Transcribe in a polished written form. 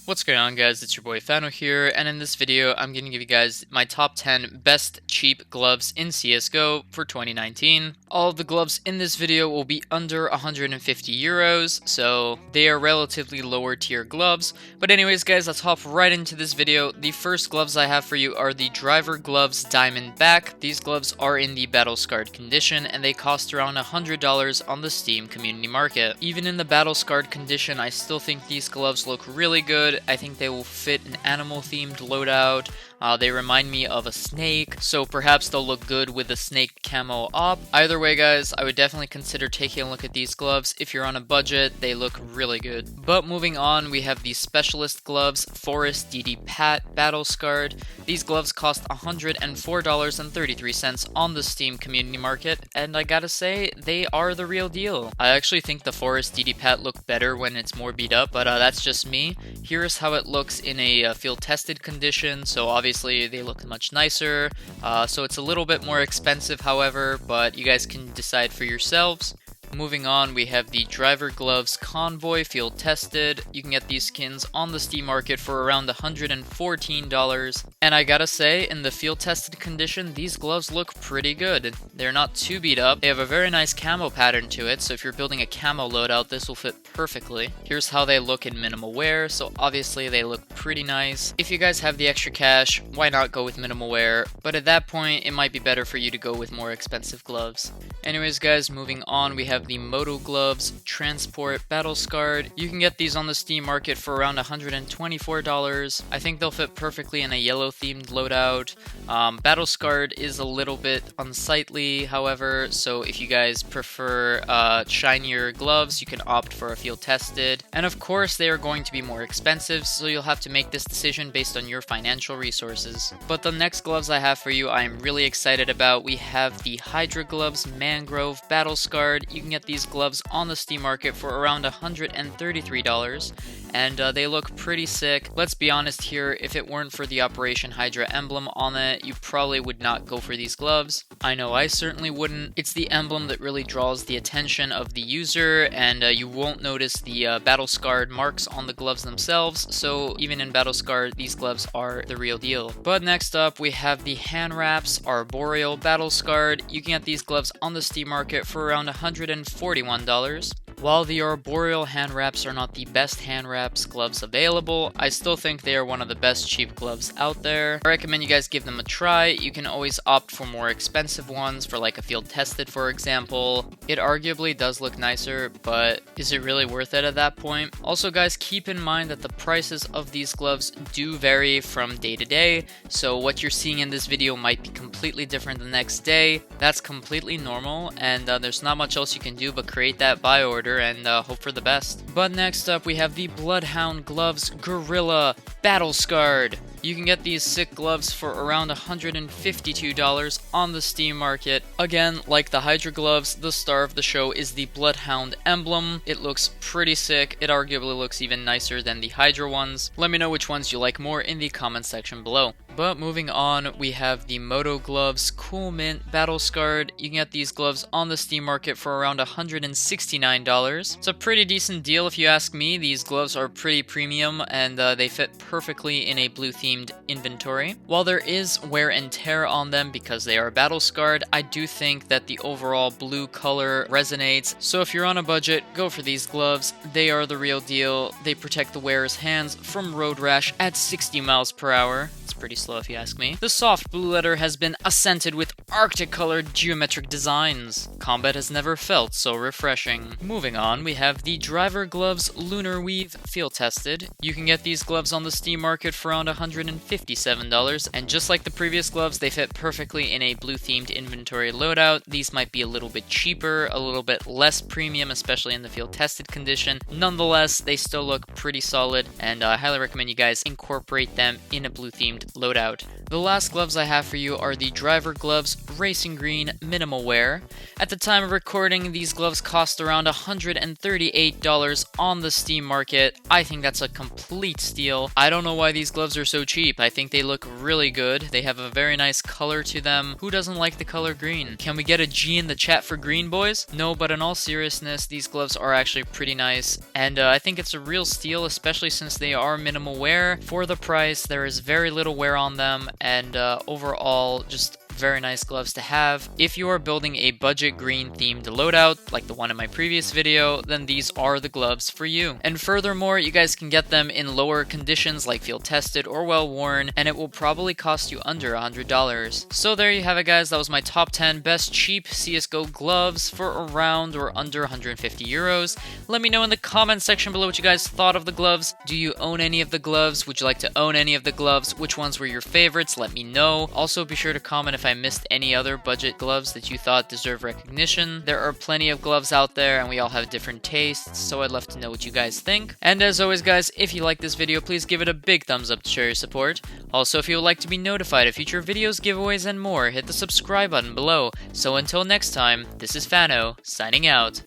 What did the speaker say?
What's going on, guys? It's your boy Fano here, and in this video I'm going to give you guys my top 10 best cheap gloves in CSGO for 2019. All of the gloves in this video will be under 150 euros, so they are relatively lower tier gloves. But anyways guys, let's hop right into this video. The first gloves I have for you are the Driver Gloves Diamondback. These gloves are in the battle scarred condition and they cost around $100 on the Steam community market. Even in the battle scarred condition, I still think these gloves look really good. I think they will fit an animal themed loadout. They remind me of a snake, so perhaps they'll look good with a snake camo op. Either way guys, I would definitely consider taking a look at these gloves. If you're on a budget, they look really good. But moving on, we have the Specialist Gloves Forest DOPAT Battle Scarred. These gloves cost $104.33 on the Steam community market, and I gotta say, they are the real deal. I actually think the Forest DOPAT look better when it's more beat up, but that's just me. Here's how it looks in a field tested condition, so obviously they look much nicer, so it's a little bit more expensive however, but you guys can decide for yourselves. Moving on, we have the Driver Gloves Convoy Field Tested. You can get these skins on the Steam market for around $114. And I gotta say, in the field tested condition, these gloves look pretty good. They're not too beat up. They have a very nice camo pattern to it, so if you're building a camo loadout, this will fit perfectly. Here's how they look in minimal wear, so obviously they look pretty nice. If you guys have the extra cash, why not go with minimal wear? But at that point, it might be better for you to go with more expensive gloves. Anyways guys, moving on, we have the Moto Gloves Transport Battle Scarred. You can get these on the Steam market for around $124. I think they'll fit perfectly in a yellow themed loadout. Battle Scarred is a little bit unsightly however, so if you guys prefer shinier gloves, you can opt for a field tested. And of course they are going to be more expensive, so you'll have to make this decision based on your financial resources. But the next gloves I have for you I am really excited about. We have the Hydra Gloves Mangrove Battle Scarred. You can get these gloves on the Steam market for around $133, and they look pretty sick. Let's be honest here, if it weren't for the Operation Hydra emblem on it, you probably would not go for these gloves. I know I certainly wouldn't. It's the emblem that really draws the attention of the user, and you won't notice the battle scarred marks on the gloves themselves, so even in battle scarred, these gloves are the real deal. But next up, we have the hand wraps Arboreal Battle Scarred. You can get these gloves on the Steam market for around $141. While the Arboreal hand wraps are not the best hand wraps gloves available, I still think they are one of the best cheap gloves out there. I recommend you guys give them a try. You can always opt for more expensive ones, for like a field tested for example. It arguably does look nicer, but is it really worth it at that point? Also guys, keep in mind that the prices of these gloves do vary from day to day, so what you're seeing in this video might be completely different the next day. That's completely normal, and there's not much else you can do but create that buy order and hope for the best. But next up we have the Bloodhound Gloves Guerrilla Battle Scarred. You can get these sick gloves for around $152 on the Steam market. Again, like the Hydra gloves, the star of the show is the Bloodhound emblem. It looks pretty sick. It arguably looks even nicer than the Hydra ones. Let me know which ones you like more in the comment section below. But moving on, we have the Moto Gloves Cool Mint Battle Scarred. You can get these gloves on the Steam market for around $169. It's a pretty decent deal if you ask me. These gloves are pretty premium and they fit perfectly in a blue themed inventory. While there is wear and tear on them because they are battle scarred, I do think that the overall blue color resonates. So if you're on a budget, go for these gloves. They are the real deal. They protect the wearer's hands from road rash at 60 miles per hour. Pretty slow if you ask me. The soft blue leather has been accented with Arctic colored geometric designs. Combat has never felt so refreshing. Moving on, we have the Driver Gloves Lunar Weave Field Tested. You can get these gloves on the Steam market for around $157, and just like the previous gloves, they fit perfectly in a blue themed inventory loadout. These might be a little bit cheaper, a little bit less premium, especially in the field tested condition. Nonetheless, they still look pretty solid, and I highly recommend you guys incorporate them in a blue themed loadout. The last gloves I have for you are the driver gloves Racing Green Minimal Wear. At the time of recording, these gloves cost around $138 on the Steam market. I think that's a complete steal. I don't know why these gloves are so cheap. I think they look really good. They have a very nice color to them. Who doesn't like the color green? Can we get a G in the chat for green, boys? No, but in all seriousness, these gloves are actually pretty nice, and I think it's a real steal, especially since they are minimal wear. For the price, there is very little wear on them, and overall, just very nice gloves to have. If you are building a budget green themed loadout, like the one in my previous video, then these are the gloves for you. And furthermore, you guys can get them in lower conditions like field tested or well worn, and it will probably cost you under $100. So there you have it, guys. That was my top 10 best cheap CSGO gloves for around or under 150 euros. Let me know in the comment section below what you guys thought of the gloves. Do you own any of the gloves? Would you like to own any of the gloves? Which ones were your favorites? Let me know. Also, be sure to comment if I missed any other budget gloves that you thought deserve recognition. There are plenty of gloves out there, and we all have different tastes, so I'd love to know what you guys think. And as always, guys, if you like this video, please give it a big thumbs up to show your support. Also, if you would like to be notified of future videos, giveaways, and more, hit the subscribe button below. So until next time, this is Fano, signing out.